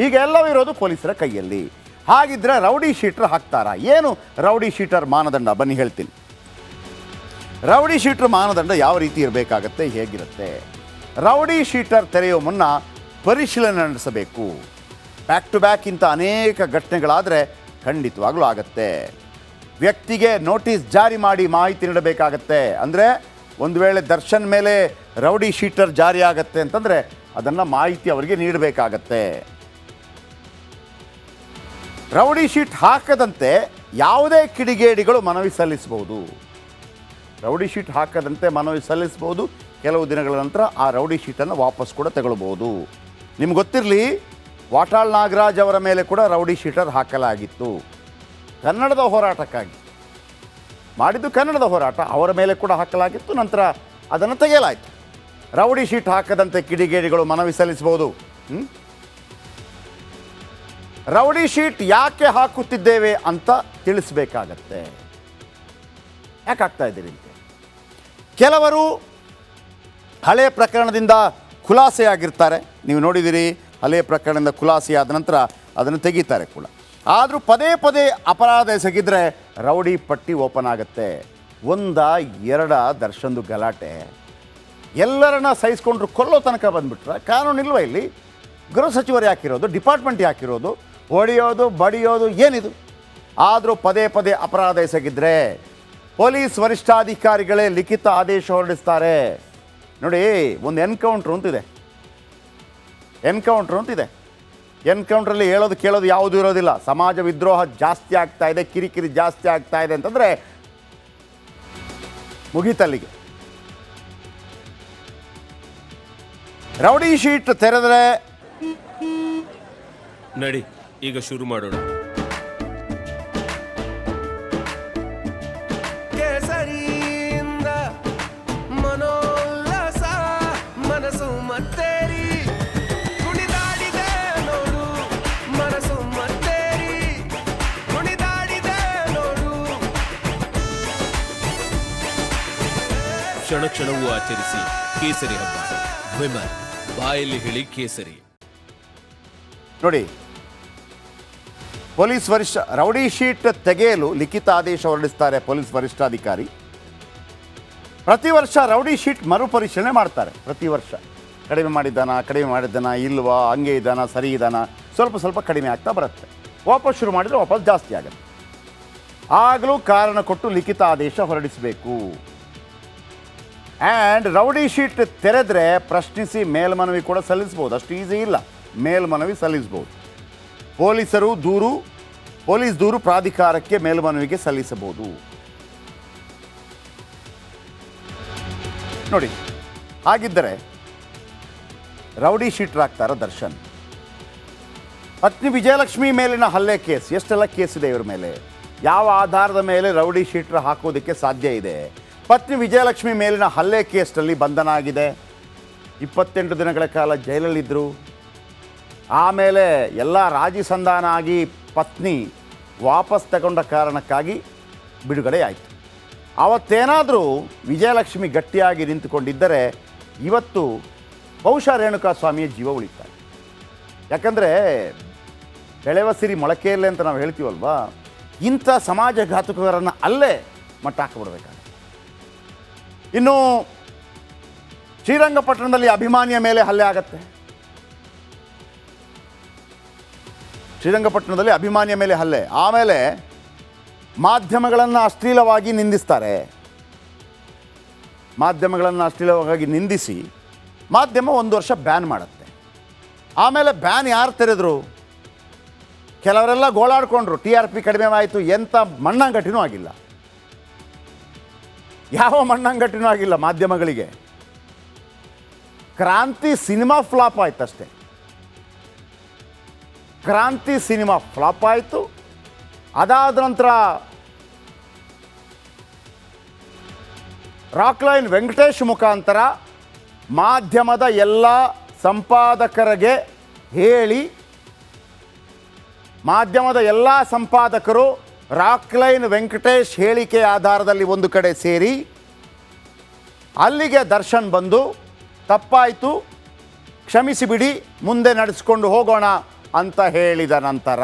ಈಗ ಎಲ್ಲವೂ ಇರೋದು ಪೊಲೀಸರ ಕೈಯಲ್ಲಿ. ಹಾಗಿದ್ರೆ ರೌಡಿ ಶೀಟರ್ ಹಾಕ್ತಾರಾ? ಏನು ರೌಡಿ ಶೀಟರ್ ಮಾನದಂಡ ಬನ್ನಿ ಹೇಳ್ತೀನಿ. ರೌಡಿ ಶೀಟರ್ ಮಾನದಂಡ ಯಾವ ರೀತಿ ಇರಬೇಕಾಗತ್ತೆ, ಹೇಗಿರುತ್ತೆ? ರೌಡಿ ಶೀಟರ್ ತೆರೆಯುವ ಮುನ್ನ ಪರಿಶೀಲನೆ ನಡೆಸಬೇಕು. ಬ್ಯಾಕ್ ಟು ಬ್ಯಾಕ್ ಇಂಥ ಅನೇಕ ಘಟನೆಗಳಾದರೆ ಖಂಡಿತವಾಗ್ಲೂ ಆಗತ್ತೆ. ವ್ಯಕ್ತಿಗೆ ನೋಟಿಸ್ ಜಾರಿ ಮಾಡಿ ಮಾಹಿತಿ ನೀಡಬೇಕಾಗತ್ತೆ. ಅಂದರೆ ಒಂದು ವೇಳೆ ದರ್ಶನ್ ಮೇಲೆ ರೌಡಿ ಶೀಟರ್ ಜಾರಿ ಆಗತ್ತೆ ಅಂತಂದರೆ ಅದನ್ನು ಮಾಹಿತಿ ಅವರಿಗೆ ನೀಡಬೇಕಾಗತ್ತೆ. ರೌಡಿ ಶೀಟ್ ಹಾಕದಂತೆ ಯಾವುದೇ ಕಿಡಿಗೇಡಿಗಳು ಮನವಿ ಸಲ್ಲಿಸಬಹುದು. ರೌಡಿ ಶೀಟ್ ಹಾಕದಂತೆ ಮನವಿ ಸಲ್ಲಿಸಬಹುದು. ಕೆಲವು ದಿನಗಳ ನಂತರ ಆ ರೌಡಿ ಶೀಟನ್ನು ವಾಪಸ್ ಕೂಡ ತಗೊಳ್ಬೋದು. ನಿಮ್ಗೆ ಗೊತ್ತಿರಲಿ, ವಾಟಾಳ್ ನಾಗರಾಜ್ ಅವರ ಮೇಲೆ ಕೂಡ ರೌಡಿ ಶೀಟರ್ ಹಾಕಲಾಗಿತ್ತು. ಕನ್ನಡದ ಹೋರಾಟಕ್ಕಾಗಿ ಮಾಡಿದ್ದು ಕನ್ನಡದ ಹೋರಾಟ, ಅವರ ಮೇಲೆ ಕೂಡ ಹಾಕಲಾಗಿತ್ತು. ನಂತರ ಅದನ್ನು ತೆಗೆಯಲಾಯಿತು. ರೌಡಿ ಶೀಟ್ ಹಾಕದಂತೆ ಕಿಡಿಗೇಡಿಗಳು ಮನವಿ ಸಲ್ಲಿಸಬಹುದು. ರೌಡಿ ಶೀಟ್ ಯಾಕೆ ಹಾಕುತ್ತಿದ್ದೇವೆ ಅಂತ ತಿಳಿಸಬೇಕಾಗತ್ತೆ. ಯಾಕೆ ಹಾಕ್ತಾ ಇದ್ದೀರಿ ಅಂತ. ಕೆಲವರು ಹಳೆಯ ಪ್ರಕರಣದಿಂದ ಖುಲಾಸೆಯಾಗಿರ್ತಾರೆ. ನೀವು ನೋಡಿದ್ದೀರಿ, ಹಳೆಯ ಪ್ರಕರಣದಿಂದ ಖುಲಾಸೆಯಾದ ನಂತರ ಅದನ್ನು ತೆಗಿತಾರೆ ಕೂಡ. ಆದರೂ ಪದೇ ಪದೇ ಅಪರಾಧ ಎಸಗಿದ್ರೆ ರೌಡಿ ಪಟ್ಟಿ ಓಪನ್ ಆಗುತ್ತೆ. ಎರಡ ದರ್ಶನ್ದು ಗಲಾಟೆ, ಎಲ್ಲರನ್ನ ಸಹಿಸ್ಕೊಂಡ್ರು ಕೊಲ್ಲೋ ತನಕ ಬಂದುಬಿಟ್ರೆ ಕಾನೂನಿಲ್ವ ಇಲ್ಲಿ? ಗೃಹ ಸಚಿವರು ಯಾಕಿರೋದು, ಡಿಪಾರ್ಟ್ಮೆಂಟ್ ಯಾಕಿರೋದು, ಹೊಡೆಯೋದು ಬಡಿಯೋದು ಏನಿದು? ಆದರೂ ಪದೇ ಪದೇ ಅಪರಾಧ ಎಸಗಿದ್ರೆ ಪೊಲೀಸ್ ವರಿಷ್ಠಾಧಿಕಾರಿಗಳೇ ಲಿಖಿತ ಆದೇಶ ಹೊರಡಿಸ್ತಾರೆ. ನೋಡಿ, ಒಂದು ಎನ್ಕೌಂಟ್ರ್ ಅಂತಿದೆ. ಎನ್ಕೌಂಟ್ರಲ್ಲಿ ಹೇಳೋದು ಕೇಳೋದು ಯಾವುದೂ ಇರೋದಿಲ್ಲ. ಸಮಾಜ ವಿದ್ರೋಹ ಜಾಸ್ತಿ ಆಗ್ತಾ ಇದೆ, ಕಿರಿಕಿರಿ ಜಾಸ್ತಿ ಆಗ್ತಾ ಇದೆ ಅಂತಂದರೆ ಮುಗೀತಲ್ಲಿಗೆ. ರೌಡಿ ಶೀಟ್ ತೆರೆದರೆ ನಡಿ ಈಗ ಶುರು ಮಾಡೋಣ. ಕೇಸರಿಯಿಂದ ಮನೋಲ್ಲಾಸ ಮನಸ್ಸು ಮತ್ತೇರಿ ಕುಣಿದಾಡಿದೆ ನೋಡು, ಮನಸ್ಸು ಮತ್ತೇರಿ ಕುಣಿದಾಡಿದೆ ನೋಡು. ಕ್ಷಣ ಕ್ಷಣವೂ ಆಚರಿಸಿ ಕೇಸರಿ ಹಬ್ಬ. ವಿಮಲ್ ಬಾಯಲ್ಲಿ ಹೇಳಿ ಕೇಸರಿ. ನೋಡಿ, ಪೊಲೀಸ್ ರೌಡಿ ಶೀಟ್ ತೆಗೆಯಲು ಲಿಖಿತ ಆದೇಶ ಹೊರಡಿಸ್ತಾರೆ ಪೊಲೀಸ್ ವರಿಷ್ಠಾಧಿಕಾರಿ. ಪ್ರತಿ ವರ್ಷ ರೌಡಿ ಶೀಟ್ ಮರುಪರಿಶೀಲನೆ ಮಾಡ್ತಾರೆ. ಪ್ರತಿ ವರ್ಷ ಕಡಿಮೆ ಮಾಡಿದ್ದಾನ ಇಲ್ವಾ, ಹಂಗೆ ಇದ್ದಾನ, ಸರಿ ಇದ್ದಾನ, ಸ್ವಲ್ಪ ಕಡಿಮೆ ಆಗ್ತಾ ಬರುತ್ತೆ. ವಾಪಸ್ ಶುರು ಮಾಡಿದರೆ ವಾಪಸ್ ಜಾಸ್ತಿ ಆಗುತ್ತೆ. ಆಗಲೂ ಕಾರಣ ಕೊಟ್ಟು ಲಿಖಿತ ಆದೇಶ ಹೊರಡಿಸಬೇಕು. ಆ್ಯಂಡ್ ರೌಡಿ ಶೀಟ್ ತೆರೆದರೆ ಪ್ರಶ್ನಿಸಿ ಮೇಲ್ಮನವಿ ಕೂಡ ಸಲ್ಲಿಸ್ಬೋದು. ಅಷ್ಟು ಈಸಿ ಇಲ್ಲ, ಮೇಲ್ಮನವಿ ಸಲ್ಲಿಸ್ಬೋದು. ಪೊಲೀಸ್ ದೂರು ಪ್ರಾಧಿಕಾರಕ್ಕೆ ಮೇಲ್ಮನವಿಗೆ ಸಲ್ಲಿಸಬಹುದು. ನೋಡಿ, ಹಾಗಿದ್ದರೆ ರೌಡಿ ಶೀಟರ್ ಆಗ್ತಾರ ದರ್ಶನ್. ಪತ್ನಿ ವಿಜಯಲಕ್ಷ್ಮಿ ಮೇಲಿನ ಹಲ್ಲೆ ಕೇಸ್, ಎಷ್ಟೆಲ್ಲ ಕೇಸ್ ಇದೆ ಇವ್ರ ಮೇಲೆ. ಯಾವ ಆಧಾರದ ಮೇಲೆ ರೌಡಿ ಶೀಟರ್ ಹಾಕೋದಕ್ಕೆ ಸಾಧ್ಯ ಇದೆ? ಪತ್ನಿ ವಿಜಯಲಕ್ಷ್ಮಿ ಮೇಲಿನ ಹಲ್ಲೆ ಕೇಸ್ನಲ್ಲಿ ಬಂಧನ ಆಗಿದೆ. 28 ದಿನಗಳ ಕಾಲ ಜೈಲಲ್ಲಿದ್ದರು. ಆಮೇಲೆ ಎಲ್ಲ ರಾಜಿ ಸಂಧಾನ ಆಗಿ ಪತ್ನಿ ವಾಪಸ್ ತಗೊಂಡ ಕಾರಣಕ್ಕಾಗಿ ಬಿಡುಗಡೆ ಆಯಿತು. ಅವತ್ತೇನಾದರೂ ವಿಜಯಲಕ್ಷ್ಮಿ ಗಟ್ಟಿಯಾಗಿ ನಿಂತುಕೊಂಡಿದ್ದರೆ ಇವತ್ತು ಬಹುಶಃ ರೇಣುಕಾಸ್ವಾಮಿಯ ಜೀವ ಉಳಿತಾರೆ. ಯಾಕಂದರೆ ಬೆಳೆವ ಸಿರಿ ಮೊಳಕೆಯಲ್ಲೇ ಅಂತ ನಾವು ಹೇಳ್ತೀವಲ್ವಾ, ಇಂಥ ಸಮಾಜಘಾತುಕರನ್ನು ಅಲ್ಲೇ ಮಟ್ಟ ಹಾಕಿಬಿಡ್ಬೇಕಾಗುತ್ತೆ. ಇನ್ನು ಶ್ರೀರಂಗಪಟ್ಟಣದಲ್ಲಿ ಅಭಿಮಾನಿಯ ಮೇಲೆ ಹಲ್ಲೆ ಆಗತ್ತೆ. ಶ್ರೀರಂಗಪಟ್ಟಣದಲ್ಲಿ ಅಭಿಮಾನಿಯ ಮೇಲೆ ಹಲ್ಲೆ. ಆಮೇಲೆ ಮಾಧ್ಯಮಗಳನ್ನು ಅಶ್ಲೀಲವಾಗಿ ನಿಂದಿಸ್ತಾರೆ. ಮಾಧ್ಯಮಗಳನ್ನು ಅಶ್ಲೀಲವಾಗಿ ನಿಂದಿಸಿ ಮಾಧ್ಯಮ 1 ವರ್ಷ ಬ್ಯಾನ್ ಮಾಡುತ್ತೆ. ಆಮೇಲೆ ಬ್ಯಾನ್ ಯಾರು ತೆರೆದ್ರು? ಕೆಲವರೆಲ್ಲ ಗೋಳಾಡ್ಕೊಂಡ್ರು. TRP ಕಡಿಮೆ ಆಯಿತು. ಎಂಥ ಮಣ್ಣಂಗಟ್ಟಿನೂ ಆಗಿಲ್ಲ. ಯಾವ ಮಣ್ಣಂಗಟ್ಟಿನೂ ಆಗಿಲ್ಲ ಮಾಧ್ಯಮಗಳಿಗೆ. ಕ್ರಾಂತಿ ಸಿನಿಮಾ ಫ್ಲಾಪ್ ಆಯ್ತು ಅಷ್ಟೇ. ಕ್ರಾಂತಿ ಸಿನಿಮಾ ಫ್ಲಾಪ್ ಆಯಿತು. ಅದಾದ ನಂತರ ರಾಕ್ಲೈನ್ ವೆಂಕಟೇಶ್ ಮುಖಾಂತರ ಮಾಧ್ಯಮದ ಎಲ್ಲ ಸಂಪಾದಕರಿಗೆ ಹೇಳಿ, ಮಾಧ್ಯಮದ ಎಲ್ಲ ಸಂಪಾದಕರು ರಾಕ್ಲೈನ್ ವೆಂಕಟೇಶ್ ಹೇಳಿಕೆ ಆಧಾರದಲ್ಲಿ ಒಂದು ಕಡೆ ಸೇರಿ ಅಲ್ಲಿಗೆ ದರ್ಶನ್ ಬಂದು ತಪ್ಪಾಯಿತು, ಕ್ಷಮಿಸಿಬಿಡಿ, ಮುಂದೆ ನಡೆಸ್ಕೊಂಡು ಹೋಗೋಣ ಅಂತ ಹೇಳಿದ ನಂತರ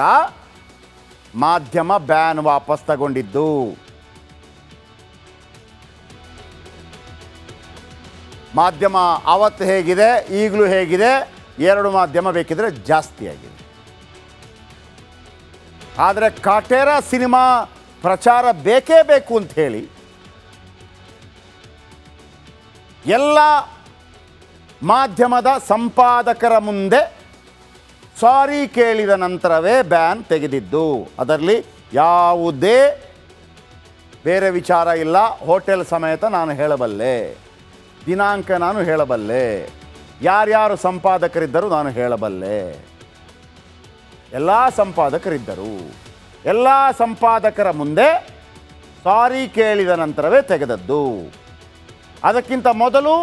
ಮಾಧ್ಯಮ ಬ್ಯಾನ್ ವಾಪಸ್ ತಗೊಂಡಿದ್ದು. ಮಾಧ್ಯಮ ಅವತ್ತು ಹೇಗಿದೆ ಈಗಲೂ ಹೇಗಿದೆ, ಎರಡು ಮಾಧ್ಯಮ ಬೇಕಿದ್ರೆ ಜಾಸ್ತಿ ಆಗಿದೆ. ಆದರೆ ಕಾಟೇರ ಸಿನಿಮಾ ಪ್ರಚಾರ ಬೇಕೇ ಬೇಕು ಅಂತ ಹೇಳಿ ಎಲ್ಲ ಮಾಧ್ಯಮದ ಸಂಪಾದಕರ ಮುಂದೆ ಸಾರಿ ಕೇಳಿದ ನಂತರವೇ ಬ್ಯಾನ್ ತೆಗೆದಿದ್ದು. ಅದರಲ್ಲಿ ಯಾವುದೇ ಬೇರೆ ವಿಚಾರ ಇಲ್ಲ. ಹೋಟೆಲ್ ಸಮೇತ ನಾನು ಹೇಳಬಲ್ಲೆ, ದಿನಾಂಕ ನಾನು ಹೇಳಬಲ್ಲೆ, ಯಾರ್ಯಾರು ಸಂಪಾದಕರಿದ್ದರು ನಾನು ಹೇಳಬಲ್ಲೆ. ಎಲ್ಲ ಸಂಪಾದಕರಿದ್ದರು. ಎಲ್ಲ ಸಂಪಾದಕರ ಮುಂದೆ ಸಾರಿ ಕೇಳಿದ ನಂತರವೇ ತೆಗೆದದ್ದು. ಅದಕ್ಕಿಂತ ಮೊದಲು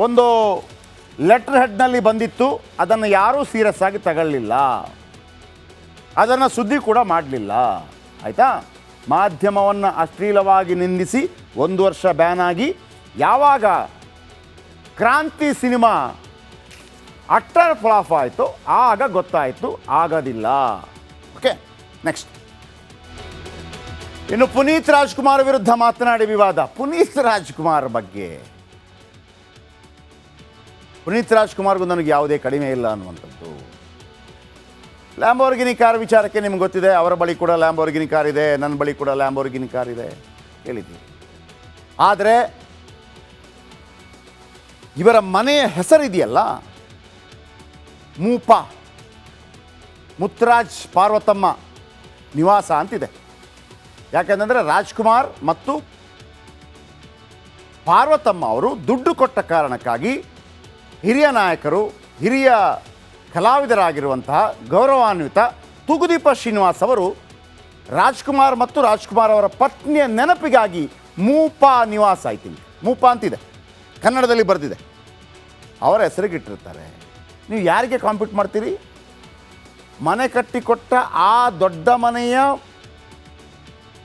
ಒಂದು ಲೆಟರ್ ಹೆಡ್ನಲ್ಲಿ ಬಂದಿತ್ತು, ಅದನ್ನು ಯಾರೂ ಸೀರಿಯಸ್ ಆಗಿ ತಗೊಳ್ಳಿಲ್ಲ, ಅದನ್ನು ಸುದ್ದಿ ಕೂಡ ಮಾಡಲಿಲ್ಲ. ಆಯಿತಾ? ಮಾಧ್ಯಮವನ್ನು ಅಶ್ಲೀಲವಾಗಿ ನಿಂದಿಸಿ 1 ವರ್ಷ ಬ್ಯಾನ್ ಆಗಿ ಯಾವಾಗ ಕ್ರಾಂತಿ ಸಿನಿಮಾ ಅಟ್ಟರ್ ಫ್ಲಾಪ್ ಆಯಿತು ಆಗ ಗೊತ್ತಾಯಿತು ಆಗೋದಿಲ್ಲ. Okay, next. ಇನ್ನು ಪುನೀತ್ ರಾಜ್ಕುಮಾರ್ ವಿರುದ್ಧ ಮಾತನಾಡಿ ವಿವಾದ. ಪುನೀತ್ ರಾಜ್ಕುಮಾರ್ ಬಗ್ಗೆ, ಪುನೀತ್ ರಾಜ್ಕುಮಾರ್ಗೂ ನನಗೆ ಯಾವುದೇ ಕಡಿಮೆ ಇಲ್ಲ ಅನ್ನುವಂಥದ್ದು. ಲ್ಯಾಂಬೋರ್ಗಿನಿ ಕಾರ್ ವಿಚಾರಕ್ಕೆ ನಿಮ್ಗೆ ಗೊತ್ತಿದೆ, ಅವರ ಬಳಿ ಕೂಡ ಲ್ಯಾಂಬೋರ್ಗಿನಿ ಕಾರ್ ಇದೆ, ನನ್ನ ಬಳಿ ಕೂಡ ಲ್ಯಾಂಬೋರ್ಗಿನಿ ಕಾರ್ ಇದೆ, ಹೇಳಿದ್ದೀನಿ. ಆದರೆ ಇವರ ಮನೆಯ ಹೆಸರಿದೆಯಲ್ಲ, ಮೂಪ ಮುತ್ತರಾಜ್ ಪಾರ್ವತಮ್ಮ ನಿವಾಸ ಅಂತಿದೆ. ಯಾಕೆಂದರೆ ರಾಜ್ಕುಮಾರ್ ಮತ್ತು ಪಾರ್ವತಮ್ಮ ಅವರು ದುಡ್ಡು ಕೊಟ್ಟ ಕಾರಣಕ್ಕಾಗಿ ಹಿರಿಯ ನಾಯಕರು, ಹಿರಿಯ ಕಲಾವಿದರಾಗಿರುವಂತಹ ಗೌರವಾನ್ವಿತ ತೂಗುದೀಪ ಶ್ರೀನಿವಾಸ್ ಅವರು ರಾಜ್ಕುಮಾರ್ ಮತ್ತು ರಾಜ್ಕುಮಾರ್ ಅವರ ಪತ್ನಿಯ ನೆನಪಿಗಾಗಿ ಮೂಪ ನಿವಾಸ, ಐ ಥಿಂಕ್ ಮೂಪ ಅಂತಿದೆ, ಕನ್ನಡದಲ್ಲಿ ಬರೆದಿದೆ, ಅವರ ಹೆಸರಿಗಿಟ್ಟಿರ್ತಾರೆ. ನೀವು ಯಾರಿಗೆ ಕಾಂಪೀಟ್ ಮಾಡ್ತೀರಿ? ಮನೆ ಕಟ್ಟಿಕೊಟ್ಟ ಆ ದೊಡ್ಡ ಮನೆಯ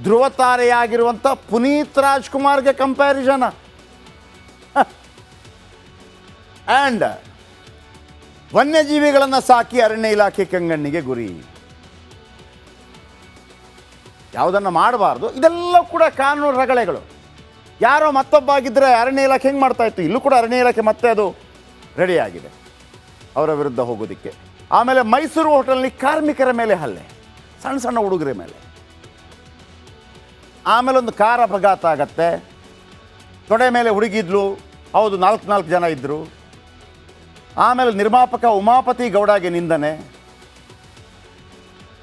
ಧ್ರುವತಾರೆಯಾಗಿರುವಂಥ ಪುನೀತ್ ರಾಜ್ಕುಮಾರ್ಗೆ ಕಂಪ್ಯಾರಿಸನ್. ಆ್ಯಂಡ್ ವನ್ಯಜೀವಿಗಳನ್ನು ಸಾಕಿ ಅರಣ್ಯ ಇಲಾಖೆ ಕಂಗಣ್ಣಿಗೆ ಗುರಿ. ಯಾವುದನ್ನು ಮಾಡಬಾರ್ದು, ಇದೆಲ್ಲ ಕೂಡ ಕಾನೂನು ರಗಳೆಗಳು. ಯಾರೋ ಮತ್ತೊಬ್ಬ ಆಗಿದ್ದರೆ ಅರಣ್ಯ ಇಲಾಖೆ ಹೆಂಗೆ ಮಾಡ್ತಾಯಿತ್ತು? ಇಲ್ಲೂ ಕೂಡ ಅರಣ್ಯ ಇಲಾಖೆ ಮತ್ತೆ ಅದು ರೆಡಿಯಾಗಿದೆ ಅವರ ವಿರುದ್ಧ ಹೋಗೋದಕ್ಕೆ. ಆಮೇಲೆ ಮೈಸೂರು ಹೋಟೆಲ್ನಲ್ಲಿ ಕಾರ್ಮಿಕರ ಮೇಲೆ ಹಲ್ಲೆ, ಸಣ್ಣ ಸಣ್ಣ ಹುಡುಗರ ಮೇಲೆ. ಆಮೇಲೆ ಒಂದು ಕಾರ್ ಅಪಘಾತ ಆಗತ್ತೆ, ತೊಡೆ ಮೇಲೆ ಹುಡುಗಿದ್ಲು, ಹೌದು 4 ಜನ ಇದ್ದರು. ಆಮೇಲೆ ನಿರ್ಮಾಪಕ ಉಮಾಪತಿ ಗೌಡಗೆ ನಿಂದನೆ.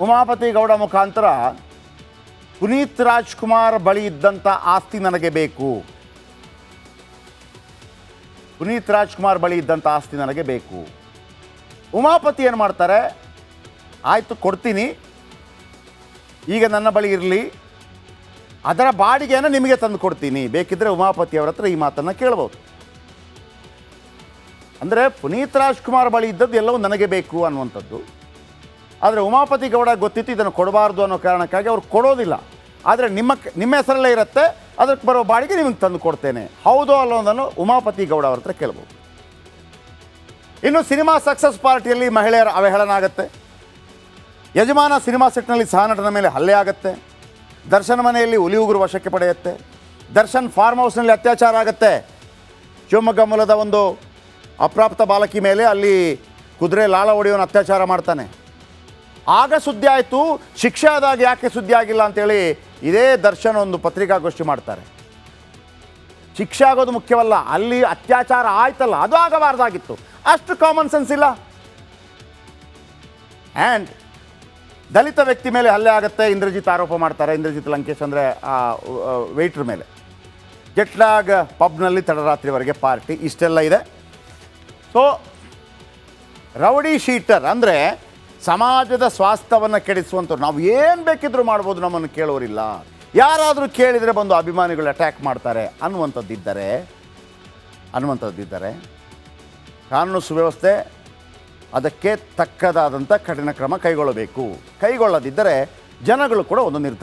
ಉಮಾಪತಿ ಗೌಡ ಮುಖಾಂತರ ಪುನೀತ್ ರಾಜ್ಕುಮಾರ್ ಬಳಿ ಇದ್ದಂಥ ಆಸ್ತಿ ನನಗೆ ಬೇಕು, ಪುನೀತ್ ರಾಜ್ಕುಮಾರ್ ಬಳಿ ಇದ್ದಂಥ ಆಸ್ತಿ ನನಗೆ ಬೇಕು. ಉಮಾಪತಿ ಏನು ಮಾಡ್ತಾರೆ, ಆಯಿತು ಕೊಡ್ತೀನಿ, ಈಗ ನನ್ನ ಬಳಿ ಇರಲಿ, ಅದರ ಬಾಡಿಗೆಯನ್ನು ನಿಮಗೆ ತಂದು ಕೊಡ್ತೀನಿ, ಬೇಕಿದ್ದರೆ ಉಮಾಪತಿ ಅವರ ಹತ್ರ ಈ ಮಾತನ್ನು ಕೇಳ್ಬೋದು. ಅಂದರೆ ಪುನೀತ್ ರಾಜ್ಕುಮಾರ್ ಬಳಿ ಇದ್ದದ್ದು ಎಲ್ಲವೂ ನನಗೆ ಬೇಕು ಅನ್ನುವಂಥದ್ದು. ಆದರೆ ಉಮಾಪತಿ ಗೌಡ ಗೊತ್ತಿತ್ತು ಇದನ್ನು ಕೊಡಬಾರ್ದು ಅನ್ನೋ ಕಾರಣಕ್ಕಾಗಿ ಅವ್ರು ಕೊಡೋದಿಲ್ಲ. ಆದರೆ ನಿಮ್ಮ ಹೆಸರಲ್ಲೇ ಇರುತ್ತೆ, ಅದಕ್ಕೆ ಬರೋ ಬಾಡಿಗೆ ನಿಮಗೆ ತಂದು ಕೊಡ್ತೇನೆ, ಹೌದೋ ಅಲ್ಲೋ ಅನ್ನೋದನ್ನು ಉಮಾಪತಿ ಗೌಡ ಅವ್ರ ಹತ್ರ ಕೇಳ್ಬೋದು. ಇನ್ನು ಸಿನಿಮಾ ಸಕ್ಸಸ್ ಪಾರ್ಟಿಯಲ್ಲಿ ಮಹಿಳೆಯರ ಅವಹೇಳನ ಆಗುತ್ತೆ, ಯಜಮಾನ ಸಿನಿಮಾ ಸೆಟ್ನಲ್ಲಿ ಸಹನಟನ ಮೇಲೆ ಹಲ್ಲೆ ಆಗುತ್ತೆ, ದರ್ಶನ್ ಮನೆಯಲ್ಲಿ ಹುಲಿ ಉಗುರು ವಶಕ್ಕೆ ಪಡೆಯುತ್ತೆ, ದರ್ಶನ್ ಫಾರ್ಮ್ ಹೌಸ್ನಲ್ಲಿ ಅತ್ಯಾಚಾರ ಆಗುತ್ತೆ, ಶಿವಮೊಗ್ಗ ಮೂಲದ ಒಂದು ಅಪ್ರಾಪ್ತ ಬಾಲಕಿ ಮೇಲೆ ಅಲ್ಲಿ ಕುದುರೆ ಲಾಳ ಹೊಡೆಯೋನು ಅತ್ಯಾಚಾರ ಮಾಡ್ತಾನೆ. ಆಗ ಸುದ್ದಿ ಆಯಿತು, ಶಿಕ್ಷೆ ಆದಾಗ ಯಾಕೆ ಸುದ್ದಿ ಆಗಿಲ್ಲ ಅಂತೇಳಿ ಇದೇ ದರ್ಶನ್ ಒಂದು ಪತ್ರಿಕಾಗೋಷ್ಠಿ ಮಾಡ್ತಾರೆ. ಶಿಕ್ಷೆ ಆಗೋದು ಮುಖ್ಯವಲ್ಲ, ಅಲ್ಲಿ ಅತ್ಯಾಚಾರ ಆಯ್ತಲ್ಲ ಅದು ಆಗಬಾರ್ದಾಗಿತ್ತು, ಅಷ್ಟು ಕಾಮನ್ ಸೆನ್ಸ್ ಇಲ್ಲ. ಆ್ಯಂಡ್ ದಲಿತ ವ್ಯಕ್ತಿ ಮೇಲೆ ಹಲ್ಲೆ ಆಗುತ್ತೆ, ಇಂದ್ರಜಿತ್ ಆರೋಪ ಮಾಡ್ತಾರೆ, ಇಂದ್ರಜಿತ್ ಲಂಕೇಶ್ ಅಂದರೆ ಆ ವೆಯ್ಟ್ರ್ ಮೇಲೆ. ಜೆಟ್ಲಾಗ್ ಪಬ್ನಲ್ಲಿ ತಡರಾತ್ರಿವರೆಗೆ ಪಾರ್ಟಿ, ಇಷ್ಟೆಲ್ಲ ಇದೆ. ಸೊ ರೌಡಿ ಶೀಟರ್ ಅಂದರೆ ಸಮಾಜದ ಸ್ವಾಸ್ಥ್ಯವನ್ನು ಕೆಡಿಸುವಂಥವ್ರು. ನಾವು ಏನು ಬೇಕಿದ್ರೂ ಮಾಡ್ಬೋದು, ನಮ್ಮನ್ನು ಕೇಳೋರಿಲ್ಲ, ಯಾರಾದರೂ ಕೇಳಿದರೆ ಬಂದು ಅಭಿಮಾನಿಗಳು ಅಟ್ಯಾಕ್ ಮಾಡ್ತಾರೆ ಅನ್ನುವಂಥದ್ದಿದ್ದರೆ ಕಾನೂನು ಸುವ್ಯವಸ್ಥೆ ಅದಕ್ಕೆ ತಕ್ಕದಾದಂಥ ಕಠಿಣ ಕ್ರಮ ಕೈಗೊಳ್ಳಬೇಕು. ಕೈಗೊಳ್ಳದಿದ್ದರೆ ಜನಗಳು ಕೂಡ ಒಂದು ನಿರ್ಧಾರ